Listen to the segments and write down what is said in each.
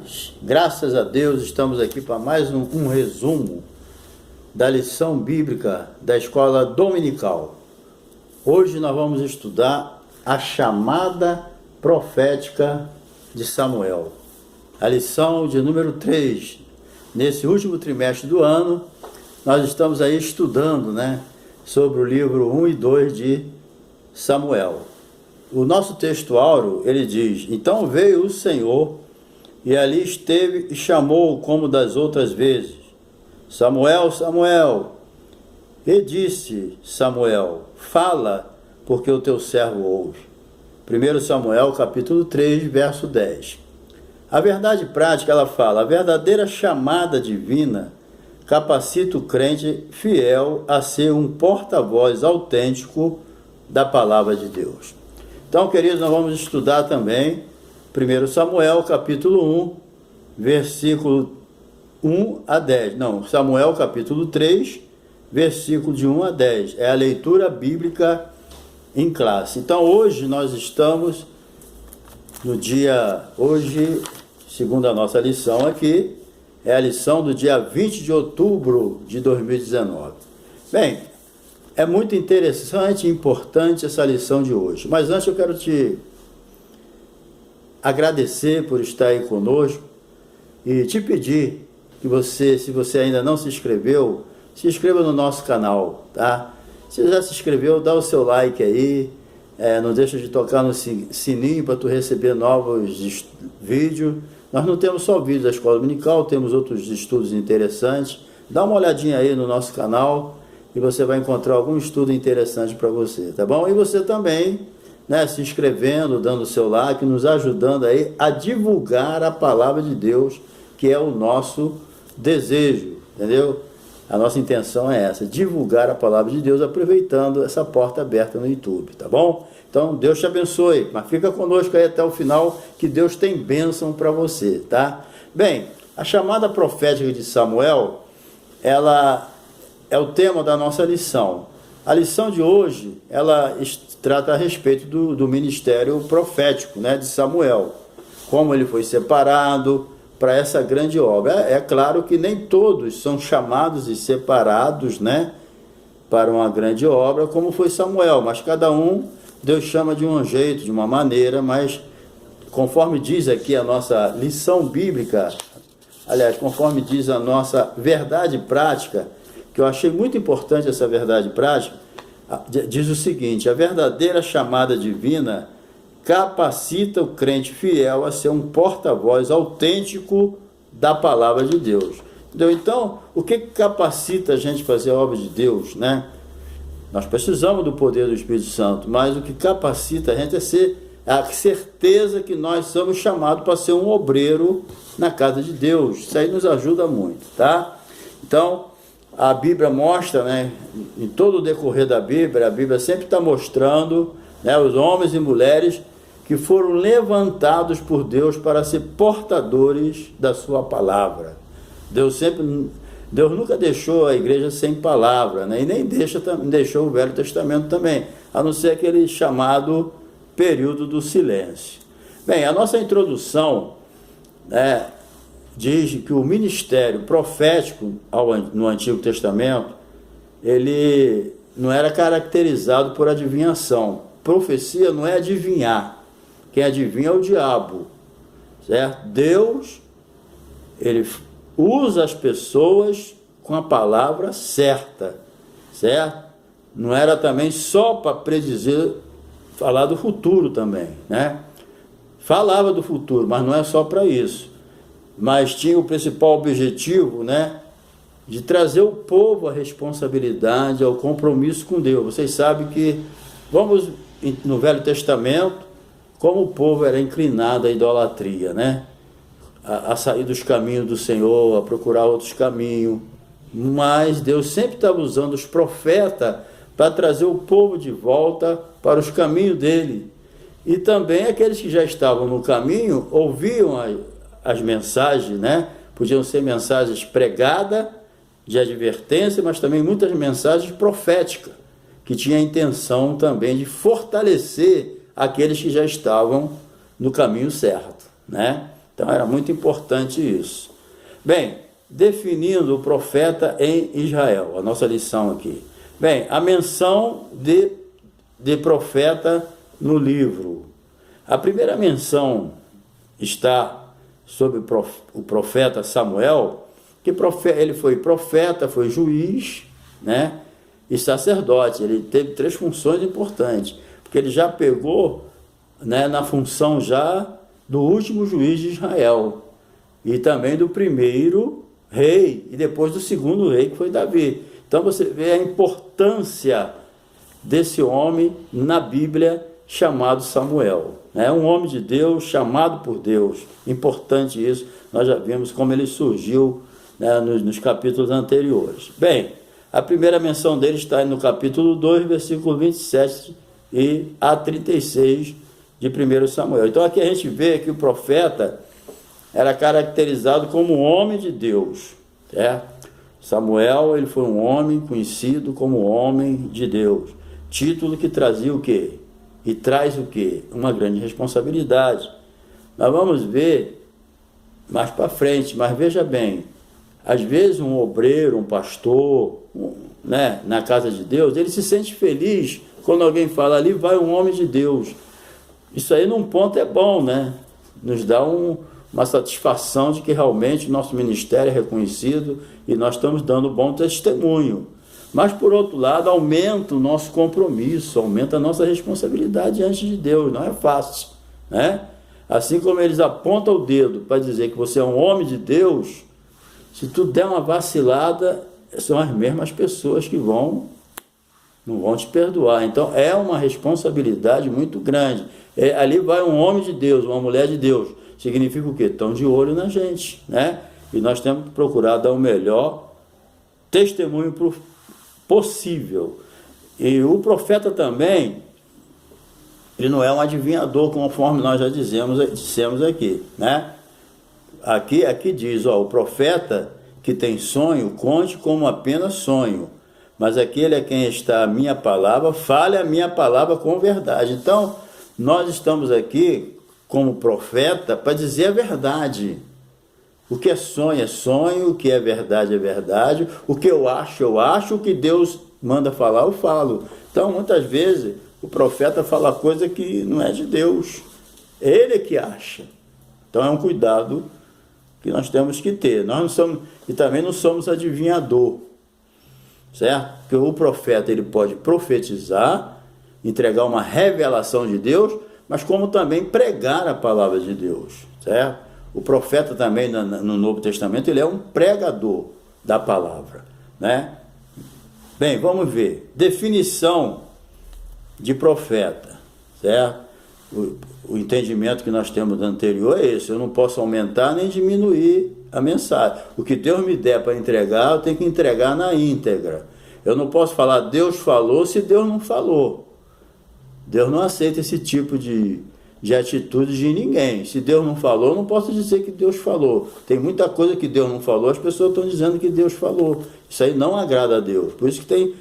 paz. Graças a Deus estamos aqui para mais um resumo da lição bíblica da escola dominical. Hoje nós vamos estudar a chamada profética de Samuel. A lição de número 3. Nesse último trimestre do ano, nós estamos aí estudando, sobre o livro 1 e 2 de Samuel. O nosso texto áureo, ele diz: então veio o Senhor e ali esteve e chamou como das outras vezes: Samuel, Samuel. E disse Samuel: fala, porque o teu servo ouve. 1 Samuel capítulo 3, verso 10. A verdade prática, ela fala: a verdadeira chamada divina capacita o crente fiel a ser um porta-voz autêntico da palavra de Deus. Então, queridos, nós vamos estudar também 1 Samuel capítulo 1, versículo 1 a 10. Não, Samuel capítulo 3, versículo de 1 a 10. É a leitura bíblica em classe. Então, hoje nós estamos no dia... Hoje, segundo a nossa lição aqui, é a lição do dia 20 de outubro de 2019. Bem, é muito interessante e importante essa lição de hoje. Mas antes eu quero te agradecer por estar aí conosco e te pedir que você, se você ainda não se inscreveu, se inscreva no nosso canal, tá? Se já se inscreveu, dá o seu like aí, não deixa de tocar no sininho para tu receber novos vídeos. Nós não temos só vídeos da escola dominical, temos outros estudos interessantes. Dá uma olhadinha aí no nosso canal e você vai encontrar algum estudo interessante para você, tá bom? E você também, se inscrevendo, dando o seu like, nos ajudando aí a divulgar a palavra de Deus, que é o nosso desejo, entendeu? A nossa intenção é essa, divulgar a palavra de Deus, aproveitando essa porta aberta no YouTube, tá bom? Então, Deus te abençoe, mas fica conosco aí até o final, que Deus tem bênção para você, tá? Bem, a chamada profética de Samuel, ela é o tema da nossa lição. A lição de hoje, ela trata a respeito do ministério profético, de Samuel, como ele foi separado para essa grande obra. É claro que nem todos são chamados e separados, para uma grande obra, como foi Samuel, mas cada um, Deus chama de um jeito, de uma maneira, mas conforme diz aqui a nossa lição bíblica, aliás, conforme diz a nossa verdade prática, que eu achei muito importante essa verdade prática, diz o seguinte: a verdadeira chamada divina capacita o crente fiel a ser um porta-voz autêntico da palavra de Deus. Entendeu? Então, o que capacita a gente a fazer a obra de Deus, Nós precisamos do poder do Espírito Santo, mas o que capacita a gente é a certeza que nós somos chamados para ser um obreiro na casa de Deus. Isso aí nos ajuda muito, tá? Então, a Bíblia mostra, em todo o decorrer da Bíblia, a Bíblia sempre está mostrando, os homens e mulheres que foram levantados por Deus para ser portadores da sua palavra. Deus nunca deixou a igreja sem palavra, e nem deixou o Velho Testamento também, a não ser aquele chamado período do silêncio. Bem, a nossa introdução diz que o ministério profético no Antigo Testamento, ele não era caracterizado por adivinhação. Profecia não é adivinhar. Quem adivinha é o diabo, certo? Deus, ele usa as pessoas com a palavra certa, certo? Não era também só para predizer, falar do futuro também, Falava do futuro, mas não é só para isso. Mas tinha o principal objetivo, de trazer o povo à responsabilidade, ao compromisso com Deus. Vocês sabem que, vamos no Velho Testamento, como o povo era inclinado à idolatria, a sair dos caminhos do Senhor, a procurar outros caminhos. Mas Deus sempre estava usando os profetas para trazer o povo de volta para os caminhos dele. E também aqueles que já estavam no caminho ouviam as mensagens, Podiam ser mensagens pregadas, de advertência, mas também muitas mensagens proféticas, que tinha a intenção também de fortalecer aqueles que já estavam no caminho certo, Então era muito importante isso. Bem, definindo o profeta em Israel, a nossa lição aqui. Bem, a menção de profeta no livro. A primeira menção está sobre o profeta Samuel, que ele foi profeta, foi juiz, né, e sacerdote. Ele teve 3 funções importantes, porque ele já pegou, né, na função já do último juiz de Israel, e também do primeiro rei, e depois do segundo rei, que foi Davi. Então você vê a importância desse homem na Bíblia, chamado Samuel. É um homem de Deus, chamado por Deus. Importante isso, nós já vimos como ele surgiu, né, nos capítulos anteriores. Bem, a primeira menção dele está no capítulo 2, versículo 27 e a 36 de 1 Samuel. Então aqui a gente vê que o profeta era caracterizado como um homem de Deus, certo? Samuel, ele foi um homem conhecido como homem de Deus. Título que trazia o quê? E traz o quê? Uma grande responsabilidade. Nós vamos ver mais para frente, mas veja bem, às vezes um obreiro, um pastor, né, na casa de Deus, ele se sente feliz quando alguém fala, ali vai um homem de Deus. Isso aí num ponto é bom, né? Nos dá uma satisfação de que realmente o nosso ministério é reconhecido e nós estamos dando bom testemunho. Mas, por outro lado, aumenta o nosso compromisso, aumenta a nossa responsabilidade diante de Deus, não é fácil, né? Assim como eles apontam o dedo para dizer que você é um homem de Deus, se tu der uma vacilada, são as mesmas pessoas que não vão te perdoar. Então, é uma responsabilidade muito grande. Ali vai um homem de Deus, uma mulher de Deus. Significa o quê? Estão de olho na gente, né? E nós temos que procurar dar o melhor testemunho possível. E o profeta também, ele não é um adivinhador, conforme nós já dissemos aqui, né? Aqui diz, ó, o profeta que tem sonho, conte como apenas sonho, mas aquele a quem está a minha palavra, fale a minha palavra com verdade. Então, nós estamos aqui como profeta para dizer a verdade. O que é sonho, o que é verdade, o que eu acho, o que Deus manda falar, eu falo. Então, muitas vezes, o profeta fala coisa que não é de Deus, ele é que acha. Então, é um cuidado que nós temos que ter. Nós não somos, e também não somos adivinhador, certo? Porque o profeta, ele pode profetizar, entregar uma revelação de Deus, mas como também pregar a palavra de Deus, certo? O profeta também, no Novo Testamento, ele é um pregador da palavra, né? Bem, vamos ver. Definição de profeta, certo? O entendimento que nós temos anterior é esse. Eu não posso aumentar nem diminuir a mensagem. O que Deus me der para entregar, eu tenho que entregar na íntegra. Eu não posso falar Deus falou se Deus não falou. Deus não aceita esse tipo de atitude de ninguém. Se Deus não falou, eu não posso dizer que Deus falou. Tem muita coisa que Deus não falou, as pessoas estão dizendo que Deus falou. Isso aí não agrada a Deus. Por isso que tem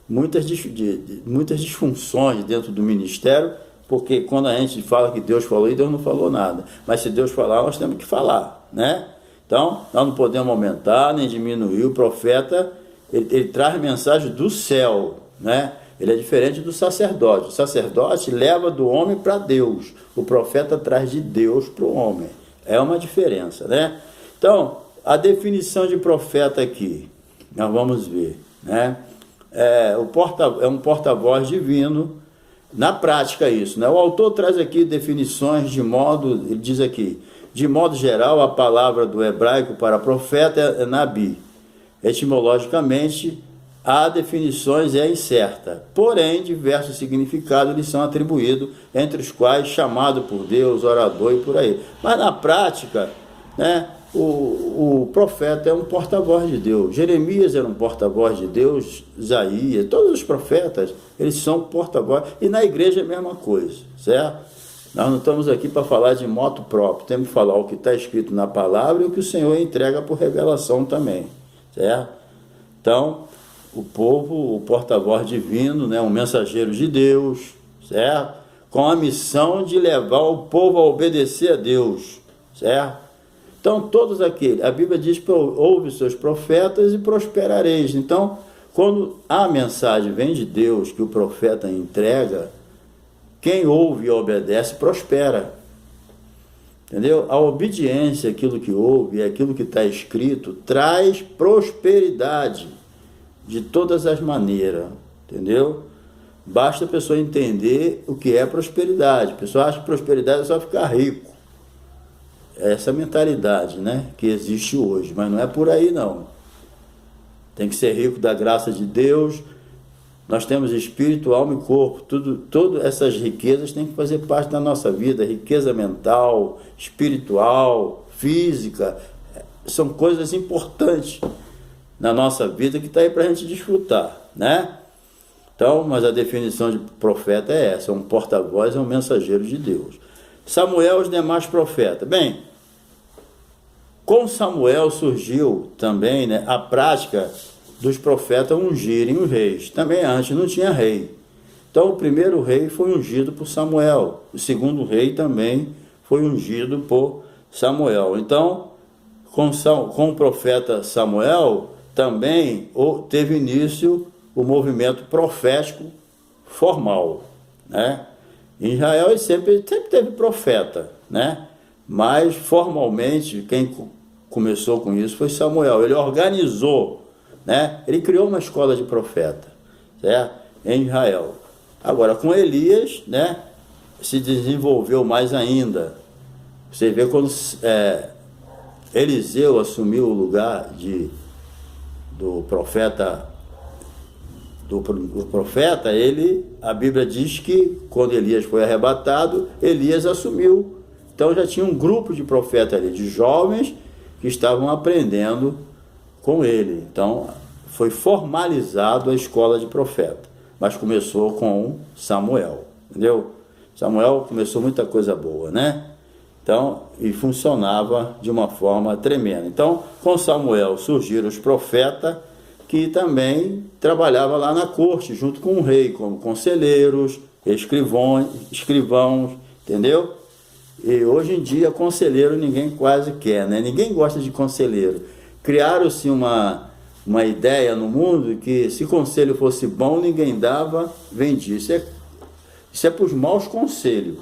muitas disfunções dentro do ministério, porque quando a gente fala que Deus falou e Deus não falou nada. Mas se Deus falar, nós temos que falar, né? Então, nós não podemos aumentar nem diminuir. O profeta, ele traz mensagem do céu, né? Ele é diferente do sacerdote. O sacerdote leva do homem para Deus. O profeta traz de Deus para o homem. É uma diferença, né? Então, a definição de profeta aqui, nós vamos ver, né? É um porta-voz divino. Na prática isso, né? O autor traz aqui definições ele diz aqui, de modo geral, a palavra do hebraico para profeta é nabi. Etimologicamente, há definições é incerta, porém diversos significados lhes são atribuídos, entre os quais chamado por Deus, orador e por aí. Mas na prática, né, o profeta é um porta-voz de Deus. Jeremias era um porta-voz de Deus, Isaías, todos os profetas, eles são porta-voz, e na igreja é a mesma coisa, certo? Nós não estamos aqui para falar de moto próprio, temos que falar o que está escrito na palavra e o que o Senhor entrega por revelação também, certo? Então, o povo, o porta-voz divino, né, um mensageiro de Deus, certo? Com a missão de levar o povo a obedecer a Deus, certo? Então, todos aqueles, a Bíblia diz que ouve seus profetas e prosperareis. Então, quando a mensagem vem de Deus, que o profeta entrega, quem ouve e obedece, prospera. Entendeu? A obediência, aquilo que ouve, aquilo que está escrito, traz prosperidade de todas as maneiras. Entendeu? Basta a pessoa entender o que é prosperidade. A pessoa acha que prosperidade é só ficar rico. É essa mentalidade, né, que existe hoje, mas não é por aí não. Tem que ser rico da graça de Deus. Nós temos espírito, alma e corpo. Todas essas riquezas têm que fazer parte da nossa vida. Riqueza mental, espiritual, física. São coisas importantes na nossa vida que está aí para a gente desfrutar, né? Então, mas a definição de profeta é essa: um porta-voz, é um mensageiro de Deus. Samuel e os demais profetas. Bem, com Samuel surgiu também, né, a prática dos profetas ungirem os reis. Também antes não tinha rei. Então o primeiro rei foi ungido por Samuel. O segundo rei também foi ungido por Samuel. Então, com o profeta Samuel, também teve início o movimento profético formal, né? Em Israel sempre teve profeta, né? Mas formalmente quem começou com isso foi Samuel. Ele organizou, né? Ele criou uma escola de profeta, certo? Em Israel. Agora com Elias, né, se desenvolveu mais ainda. Você vê quando Eliseu assumiu o lugar do profeta. O profeta, a Bíblia diz que quando Elias foi arrebatado, Elias assumiu. Então já tinha um grupo de profetas ali, de jovens que estavam aprendendo com ele. Então foi formalizado a escola de profeta, mas começou com Samuel, entendeu? Samuel começou muita coisa boa, né? Então, e funcionava de uma forma tremenda. Então, com Samuel surgiram os profetas, que também trabalhava lá na corte, junto com o rei, como conselheiros, escrivãos, entendeu? E hoje em dia, conselheiro ninguém quase quer, né? Ninguém gosta de conselheiro. Criaram-se uma ideia no mundo que se conselho fosse bom, ninguém dava, vendia. Isso é para os maus conselhos,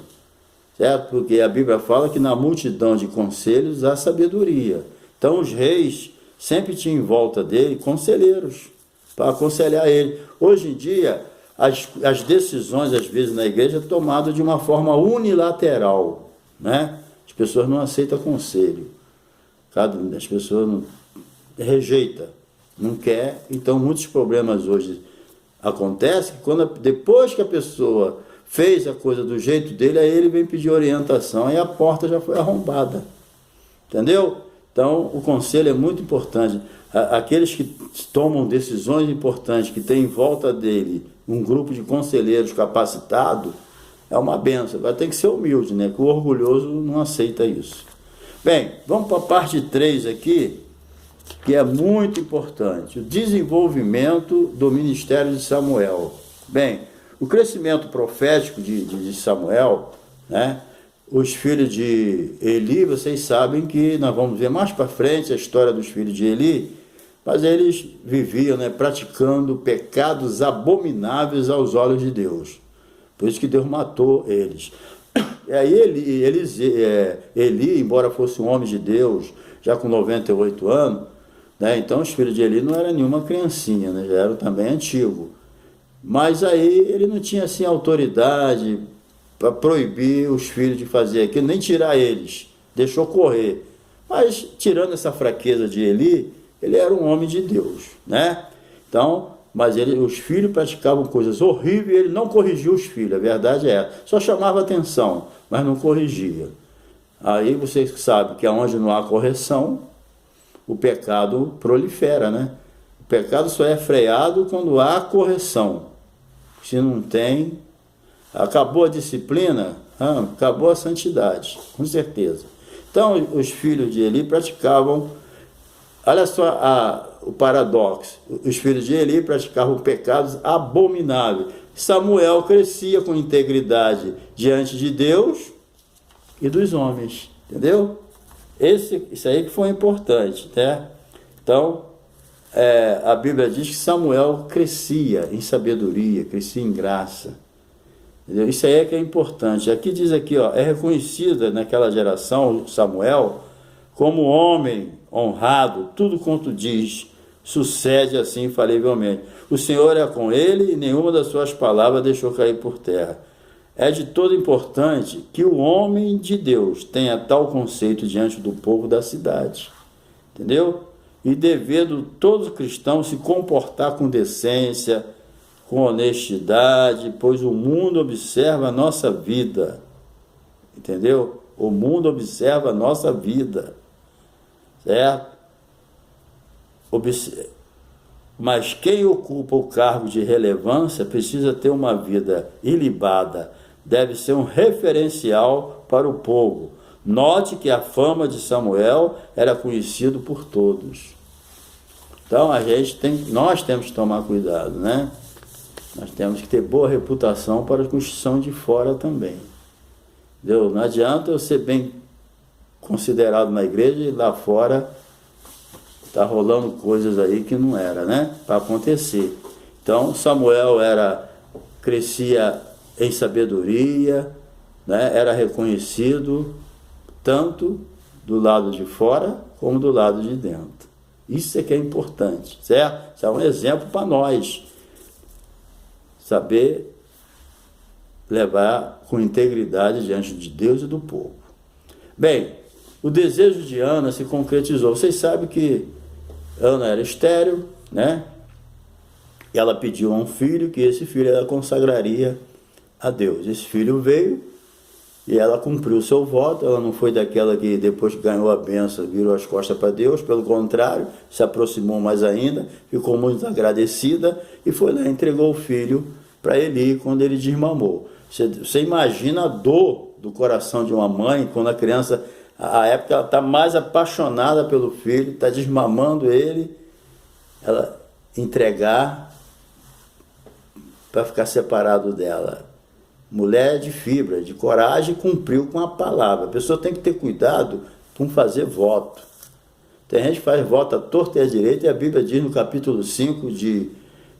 certo? Porque a Bíblia fala que na multidão de conselhos há sabedoria. Então os reis sempre tinha em volta dele conselheiros para aconselhar ele. Hoje em dia, as decisões, às vezes, na igreja, são tomadas de uma forma unilateral, né? As pessoas não aceitam conselho. As pessoas não rejeitam, não quer. Então, muitos problemas hoje acontecem depois que a pessoa fez a coisa do jeito dele, aí ele vem pedir orientação e a porta já foi arrombada. Entendeu? Então, o conselho é muito importante. Aqueles que tomam decisões importantes, que tem em volta dele um grupo de conselheiros capacitados, é uma benção. Vai ter que ser humilde, né? Que o orgulhoso não aceita isso. Bem, vamos para a parte 3 aqui, que é muito importante. O desenvolvimento do ministério de Samuel. Bem, o crescimento profético de Samuel, né? Os filhos de Eli, vocês sabem que nós vamos ver mais para frente a história dos filhos de Eli, mas eles viviam, né, praticando pecados abomináveis aos olhos de Deus. Por isso que Deus matou eles. E aí Eli, embora fosse um homem de Deus, já com 98 anos, né, então os filhos de Eli não eram nenhuma criancinha, né, já eram também antigos. Mas aí ele não tinha assim autoridade para proibir os filhos de fazer aquilo, nem tirar eles, deixou correr. Mas, tirando essa fraqueza de Eli, ele era um homem de Deus, né? Então, mas os filhos praticavam coisas horríveis e ele não corrigia os filhos, a verdade é essa. Só chamava atenção, mas não corrigia. Aí você sabe que onde não há correção, o pecado prolifera, né? O pecado só é freado quando há correção. Se não tem, acabou a disciplina, acabou a santidade, com certeza. Então, os filhos de Eli praticavam, olha só o paradoxo, os filhos de Eli praticavam pecados abomináveis. Samuel crescia com integridade diante de Deus e dos homens, entendeu? Isso aí que foi importante, né? Então, a Bíblia diz que Samuel crescia em sabedoria, crescia em graça. Entendeu? Isso aí é que é importante. Aqui diz aqui, ó, é reconhecida naquela geração, Samuel, como homem honrado, tudo quanto diz, sucede assim infalivelmente. O Senhor é com ele e nenhuma das suas palavras deixou cair por terra. É de todo importante que o homem de Deus tenha tal conceito diante do povo da cidade. Entendeu? E devendo todo cristão se comportar com decência, com honestidade, pois o mundo observa a nossa vida. Entendeu? O mundo observa a nossa vida. Certo? Mas quem ocupa o cargo de relevância precisa ter uma vida ilibada, deve ser um referencial para o povo. Note que a fama de Samuel era conhecido por todos. Então nós temos que tomar cuidado, né? Nós temos que ter boa reputação para os que estão de fora também. Entendeu? Não adianta eu ser bem considerado na igreja e lá fora está rolando coisas aí que não era, né? Para acontecer. Então Samuel crescia em sabedoria, né? Era reconhecido tanto do lado de fora como do lado de dentro. Isso é que é importante, certo? Isso é um exemplo para nós. Saber levar com integridade diante de Deus e do povo. Bem, o desejo de Ana se concretizou. Vocês sabem que Ana era estéril, né? E ela pediu a um filho, que esse filho ela consagraria a Deus. Esse filho veio e ela cumpriu o seu voto. Ela não foi daquela que depois que ganhou a bênção virou as costas para Deus, pelo contrário, se aproximou mais ainda, ficou muito agradecida e foi lá e entregou o filho para Eli quando ele desmamou. Você imagina a dor do coração de uma mãe quando a criança, a época, ela está mais apaixonada pelo filho, está desmamando ele, ela entregar para ficar separado dela. Mulher de fibra, de coragem, cumpriu com a palavra. A pessoa tem que ter cuidado com fazer voto. Tem gente que faz voto à torta e à direita, e a Bíblia diz no capítulo 5 de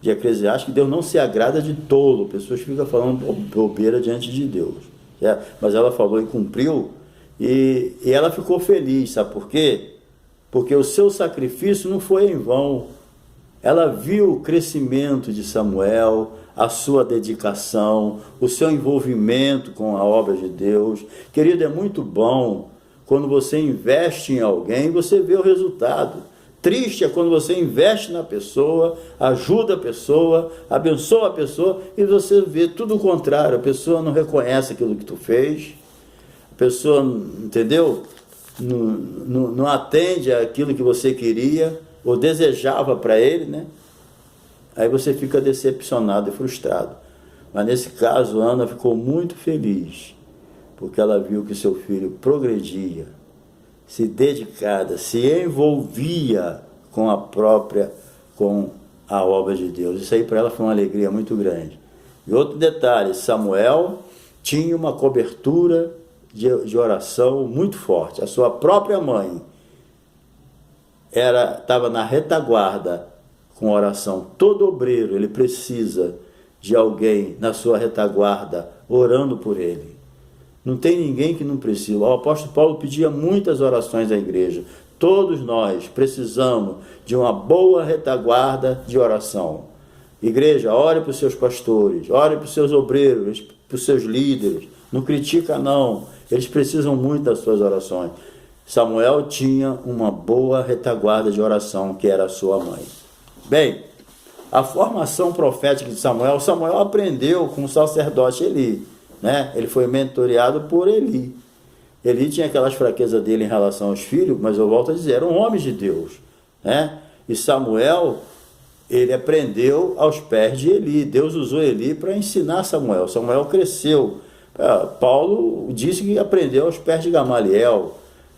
Eclesiastes que Deus não se agrada de tolo. Pessoas ficam falando bobeira diante de Deus. Mas ela falou e cumpriu, e ela ficou feliz. Sabe por quê? Porque o seu sacrifício não foi em vão. Ela viu o crescimento de Samuel, a sua dedicação, o seu envolvimento com a obra de Deus. Querido, é muito bom quando você investe em alguém, você vê o resultado. Triste é quando você investe na pessoa, ajuda a pessoa, abençoa a pessoa e você vê tudo o contrário. A pessoa não reconhece aquilo que tu fez, a pessoa, entendeu? Não atende àquilo que você queria ou desejava para ele, né? Aí você fica decepcionado e frustrado. Mas nesse caso, Ana ficou muito feliz, porque ela viu que seu filho progredia, se dedicada, se envolvia com a obra de Deus. Isso aí para ela foi uma alegria muito grande. E outro detalhe, Samuel tinha uma cobertura de oração muito forte. A sua própria mãe estava na retaguarda com oração. Todo obreiro, ele precisa de alguém na sua retaguarda orando por ele. Não tem ninguém que não precisa. O apóstolo Paulo pedia muitas orações à igreja. Todos nós precisamos de uma boa retaguarda de oração. Igreja, ore para os seus pastores, ore para os seus obreiros, para os seus líderes. Não critica não, eles precisam muito das suas orações. Samuel tinha uma boa retaguarda de oração, que era a sua mãe. Bem, a formação profética de Samuel aprendeu com o sacerdote Eli, né? Ele foi mentoreado por Eli. Eli tinha aquelas fraquezas dele em relação aos filhos, mas eu volto a dizer, era um homem de Deus, né? E Samuel, ele aprendeu aos pés de Eli. Deus usou Eli para ensinar Samuel. Samuel cresceu. Paulo disse que aprendeu aos pés de Gamaliel.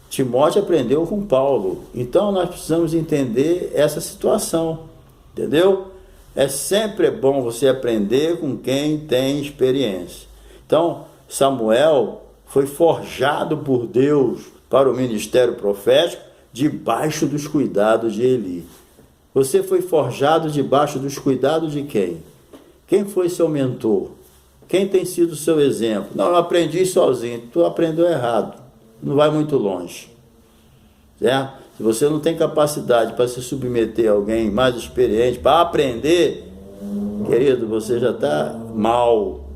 Timóteo aprendeu com Paulo. Então nós precisamos entender essa situação, entendeu? Sempre bom você aprender com quem tem experiência. Então Samuel foi forjado por Deus para o ministério profético debaixo dos cuidados de Eli. Você foi forjado debaixo dos cuidados de quem? Quem foi seu mentor? Quem tem sido seu exemplo? Não, eu aprendi sozinho. Tu aprendeu errado. Não vai muito longe. Certo? Se você não tem capacidade para se submeter a alguém mais experiente, para aprender, querido, você já está mal.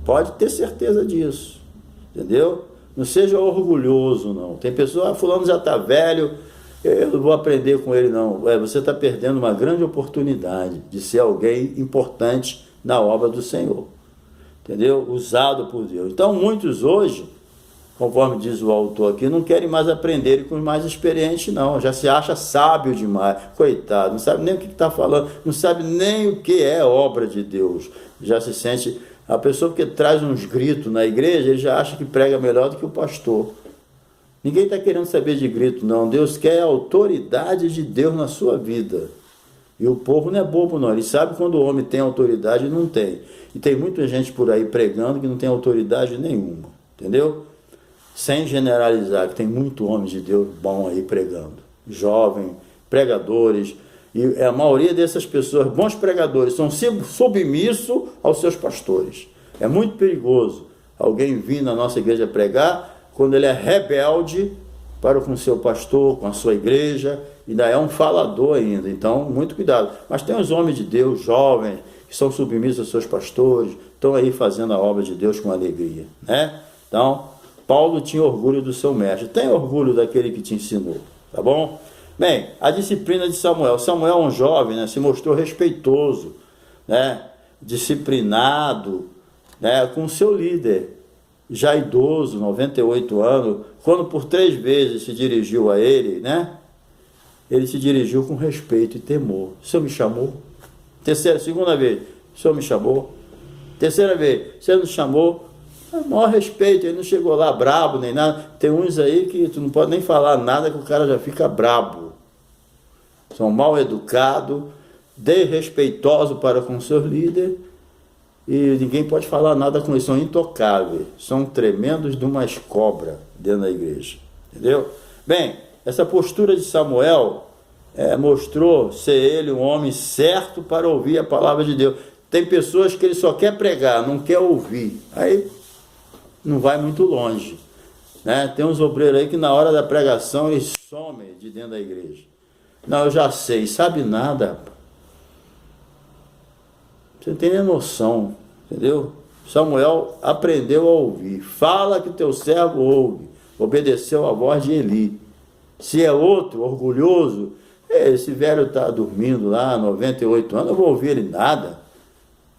Pode ter certeza disso. Entendeu? Não seja orgulhoso, não. Tem pessoa, fulano já está velho, eu não vou aprender com ele, não. Você está perdendo uma grande oportunidade de ser alguém importante na obra do Senhor. Entendeu? Usado por Deus. Então, muitos hoje, conforme diz o autor aqui, não querem mais aprender com os mais experientes, não. Já se acha sábio demais. Coitado, não sabe nem o que está falando, não sabe nem o que é obra de Deus. Já se sente... A pessoa que traz uns gritos na igreja, ele já acha que prega melhor do que o pastor. Ninguém está querendo saber de grito, não. Deus quer a autoridade de Deus na sua vida. E o povo não é bobo, não. Ele sabe quando o homem tem autoridade e não tem. E tem muita gente por aí pregando que não tem autoridade nenhuma. Entendeu? Sem generalizar, que tem muito homem de Deus bom aí pregando. Jovem, pregadores. E a maioria dessas pessoas, bons pregadores, são submissos aos seus pastores. É muito perigoso alguém vir na nossa igreja pregar quando ele é rebelde para com o seu pastor, com a sua igreja, e ainda é um falador ainda. Então, muito cuidado. Mas tem os homens de Deus, jovens, que são submissos aos seus pastores, estão aí fazendo a obra de Deus com alegria, né? Então, Paulo tinha orgulho do seu mestre. Tem orgulho daquele que te ensinou, tá bom? Bem, a disciplina de Samuel. Samuel, um jovem, né, se mostrou respeitoso, né, disciplinado, né, com seu líder, já idoso, 98 anos, quando por 3 vezes se dirigiu a ele, né, ele se dirigiu com respeito e temor. O Senhor me chamou? Segunda vez, o Senhor me chamou? Terceira vez, o Senhor me chamou? O maior respeito, ele não chegou lá brabo nem nada. Tem uns aí que tu não pode nem falar nada que o cara já fica brabo. São mal educados, desrespeitosos para com seus líderes, e ninguém pode falar nada com eles, são intocáveis, são tremendos de umas cobras dentro da igreja. Entendeu? Bem, essa postura de Samuel mostrou ser ele um homem certo para ouvir a palavra de Deus. Tem pessoas que ele só quer pregar, não quer ouvir. Aí não vai muito longe, né? Tem uns obreiros aí que na hora da pregação eles somem de dentro da igreja. Não, eu já sei, sabe nada, rapaz. Você não tem nem noção, entendeu? Samuel aprendeu a ouvir. Fala que teu servo ouve. Obedeceu a voz de Eli. Se é outro, orgulhoso, esse velho está dormindo lá, 98 anos, eu vou ouvir ele nada.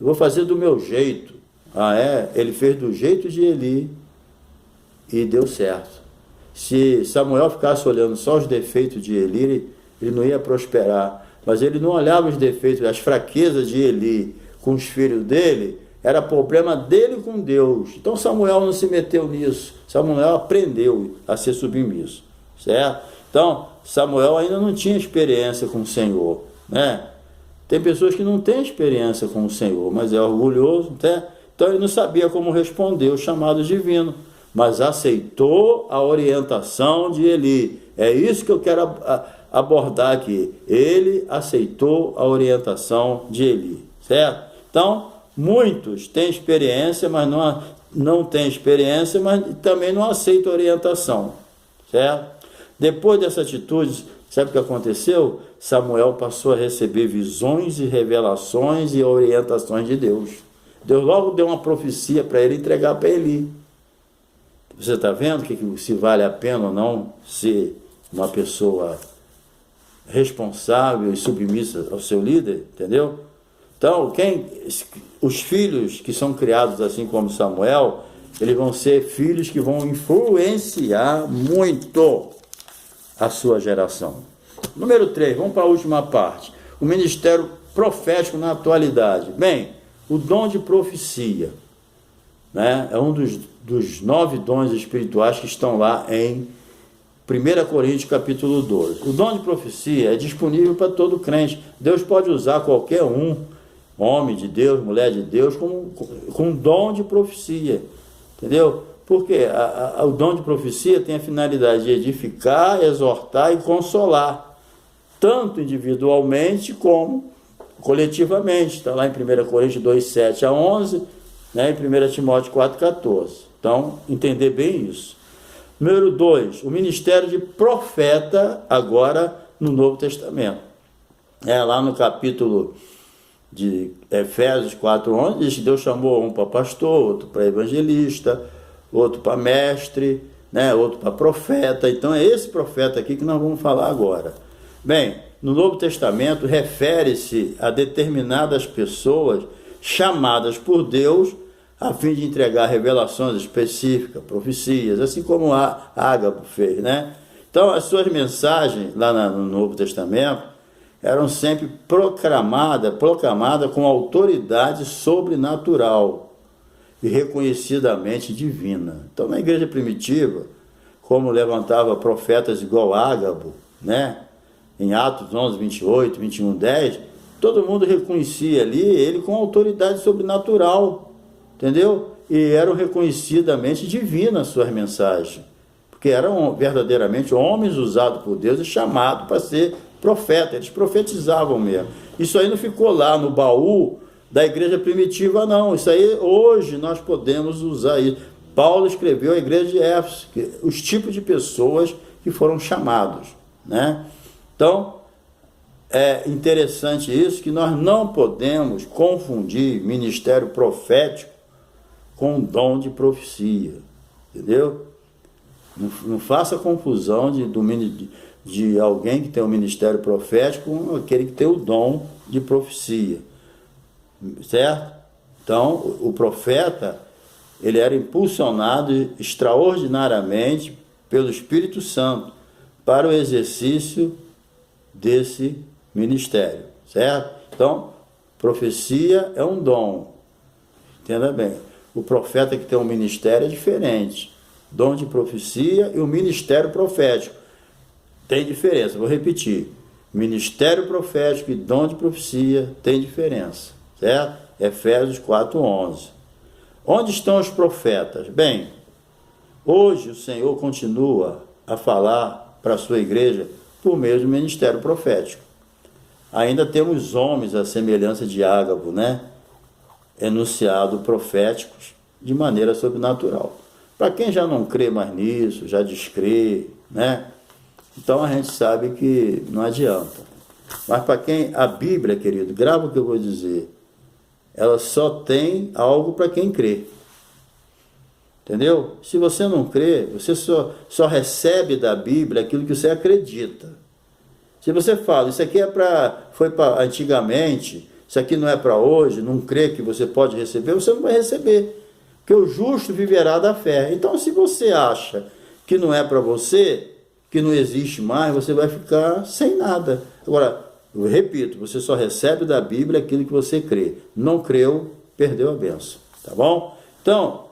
Eu vou fazer do meu jeito. Ele fez do jeito de Eli e deu certo. Se Samuel ficasse olhando só os defeitos de Eli, ele não ia prosperar. Mas ele não olhava os defeitos, as fraquezas de Eli com os filhos dele, era problema dele com Deus. Então Samuel não se meteu nisso. Samuel aprendeu a ser submisso, certo? Então Samuel ainda não tinha experiência com o Senhor, né? Tem pessoas que não têm experiência com o Senhor, mas é orgulhoso, né? Então ele não sabia como responder o chamado divino, mas aceitou a orientação de Eli. É isso que eu quero abordar aqui. Ele aceitou a orientação de Eli, certo? Então, muitos têm experiência, mas não têm experiência, mas também não aceitam a orientação, certo? Depois dessa atitude, sabe o que aconteceu? Samuel passou a receber visões e revelações e orientações de Deus. Deus logo deu uma profecia para ele entregar para Eli. Você está vendo se vale a pena ou não ser uma pessoa responsável e submissa ao seu líder, entendeu? Então, os filhos que são criados assim como Samuel, eles vão ser filhos que vão influenciar muito a sua geração. Número 3, vamos para a última parte. O ministério profético na atualidade. Bem, o dom de profecia, né, é um dos 9 dons espirituais que estão lá em 1 Coríntios capítulo 12. O dom de profecia é disponível para todo crente. Deus pode usar qualquer um, homem de Deus, mulher de Deus, com dom de profecia. Entendeu? Porque o dom de profecia tem a finalidade de edificar, exortar e consolar, tanto individualmente como coletivamente. Está lá em 1 Coríntios 2, 7 a 11, né, em 1 Timóteo 4, 14. Então, entender bem isso. Número 2, o ministério de profeta, agora no Novo Testamento. Lá no capítulo de Efésios 4, 11, diz que Deus chamou um para pastor, outro para evangelista, outro para mestre, né, outro para profeta. Então é esse profeta aqui que nós vamos falar agora. Bem, no Novo Testamento refere-se a determinadas pessoas chamadas por Deus a fim de entregar revelações específicas, profecias, assim como Ágabo fez, né? Então as suas mensagens lá no Novo Testamento eram sempre proclamadas com autoridade sobrenatural e reconhecidamente divina. Então, na igreja primitiva, como levantava profetas igual Ágabo, né? Em Atos 11, 28, 21, 10, todo mundo reconhecia ali ele com autoridade sobrenatural, entendeu? E eram reconhecidamente divinas suas mensagens, porque eram verdadeiramente homens usados por Deus e chamados para ser profeta, eles profetizavam mesmo. Isso aí não ficou lá no baú da igreja primitiva, não. Isso aí, hoje, nós podemos usar isso. Paulo escreveu à igreja de Éfeso, os tipos de pessoas que foram chamados, né? Então, é interessante isso, que nós não podemos confundir ministério profético com dom de profecia, entendeu? Não faça confusão de alguém que tem o ministério profético com aquele que tem o dom de profecia, certo? Então, o profeta, ele era impulsionado extraordinariamente pelo Espírito Santo para o exercício desse ministério, certo? Então, profecia é um dom, entenda bem. O profeta que tem um ministério é diferente. Dom de profecia e o ministério profético tem diferença. Vou repetir. Ministério profético e dom de profecia tem diferença, certo? Efésios 4:11. Onde estão os profetas? Bem, hoje o Senhor continua a falar para a sua igreja por meio do ministério profético. Ainda temos homens à semelhança de Ágabo, né? Enunciado proféticos de maneira sobrenatural. Para quem já não crê mais nisso, já descrê, né? Então a gente sabe que não adianta. Mas para quem a Bíblia, querido, grava o que eu vou dizer, ela só tem algo para quem crê. Entendeu? Se você não crê, você só recebe da Bíblia aquilo que você acredita. Se você fala, isso aqui foi para antigamente, isso aqui não é para hoje, não crê que você pode receber, você não vai receber. Porque o justo viverá da fé. Então, se você acha que não é para você, que não existe mais, você vai ficar sem nada. Agora, eu repito, você só recebe da Bíblia aquilo que você crê. Não creu, perdeu a bênção. Tá bom? Então,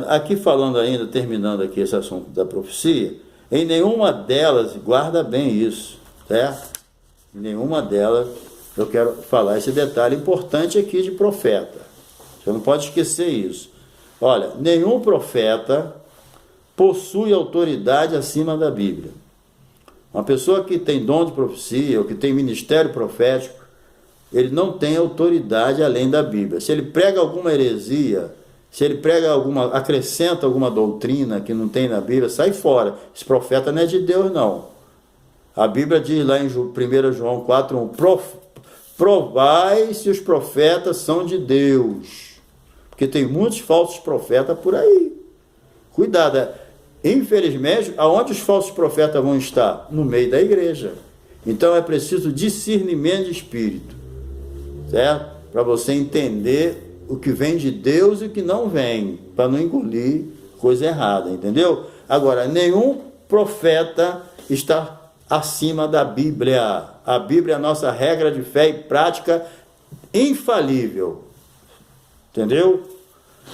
aqui falando ainda, terminando aqui esse assunto da profecia, em nenhuma delas, guarda bem isso, certo? Em nenhuma delas eu quero falar esse detalhe importante aqui de profeta. Você não pode esquecer isso. Olha, nenhum profeta possui autoridade acima da Bíblia. Uma pessoa que tem dom de profecia, ou que tem ministério profético, ele não tem autoridade além da Bíblia. Se ele prega alguma heresia, se ele acrescenta alguma doutrina que não tem na Bíblia, sai fora. Esse profeta não é de Deus, não. A Bíblia diz lá em 1 João 4:1, provai se os profetas são de Deus. Porque tem muitos falsos profetas por aí. Cuidado. Infelizmente, aonde os falsos profetas vão estar? No meio da igreja. Então é preciso discernimento de espírito, certo? Para você entender o que vem de Deus e o que não vem, para não engolir coisa errada, entendeu? Agora, nenhum profeta está acima da Bíblia. A Bíblia é a nossa regra de fé e prática infalível. Entendeu?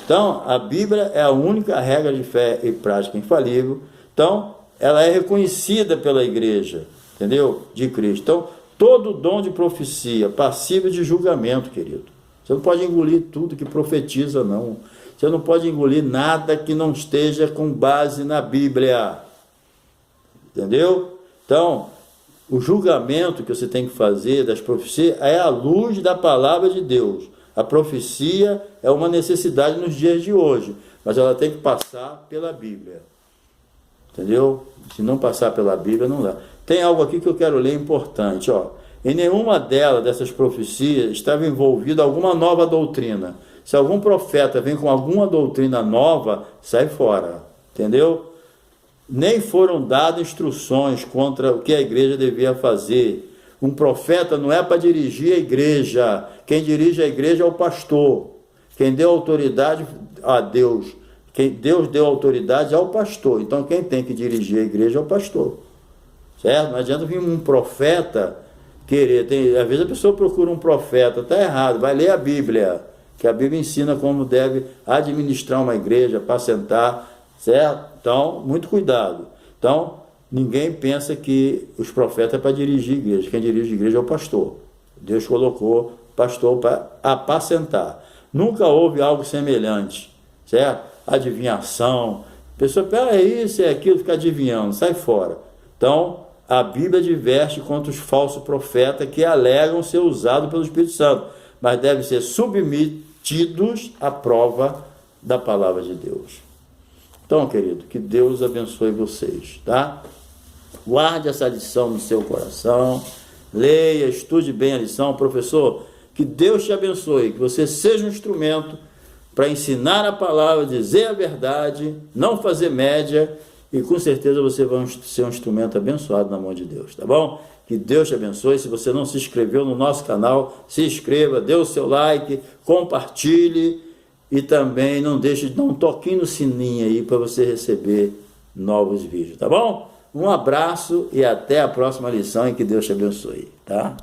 Então, a Bíblia é a única regra de fé e prática infalível. Então, ela é reconhecida pela igreja, entendeu? De Cristo. Então, todo dom de profecia, passível de julgamento, querido. Você não pode engolir tudo que profetiza, não. Você não pode engolir nada que não esteja com base na Bíblia. Entendeu? Então, o julgamento que você tem que fazer das profecias é à luz da palavra de Deus. A profecia é uma necessidade nos dias de hoje, mas ela tem que passar pela Bíblia. Entendeu? Se não passar pela Bíblia, não dá. Tem algo aqui que eu quero ler importante, ó. Em nenhuma dessas profecias estava envolvida alguma nova doutrina. Se algum profeta vem com alguma doutrina nova, sai fora. Entendeu? Nem foram dadas instruções contra o que a igreja devia fazer. Um profeta não é para dirigir a igreja. Quem dirige a igreja é o pastor. Quem deu autoridade a Deus. Deus deu autoridade ao pastor. Então quem tem que dirigir a igreja é o pastor. Certo? Não adianta vir um profeta querer. Às vezes a pessoa procura um profeta. Está errado. Vai ler a Bíblia. Que a Bíblia ensina como deve administrar uma igreja, apacentar. Certo? Então, muito cuidado. Então, ninguém pensa que os profetas é para dirigir a igreja. Quem dirige a igreja é o pastor. Deus colocou pastor para apacentar. Nunca houve algo semelhante, certo? Adivinhação. A pessoa fala, é isso, é aquilo, fica adivinhando, sai fora. Então, a Bíblia adverte contra os falsos profetas que alegam ser usados pelo Espírito Santo, mas devem ser submetidos à prova da palavra de Deus. Então, querido, que Deus abençoe vocês, tá? Guarde essa lição no seu coração, leia, estude bem a lição. Professor, que Deus te abençoe, que você seja um instrumento para ensinar a palavra, dizer a verdade, não fazer média, e com certeza você vai ser um instrumento abençoado na mão de Deus, tá bom? Que Deus te abençoe. Se você não se inscreveu no nosso canal, se inscreva, dê o seu like, compartilhe. E também não deixe de dar um toquinho no sininho aí para você receber novos vídeos, tá bom? Um abraço e até a próxima lição e que Deus te abençoe, tá?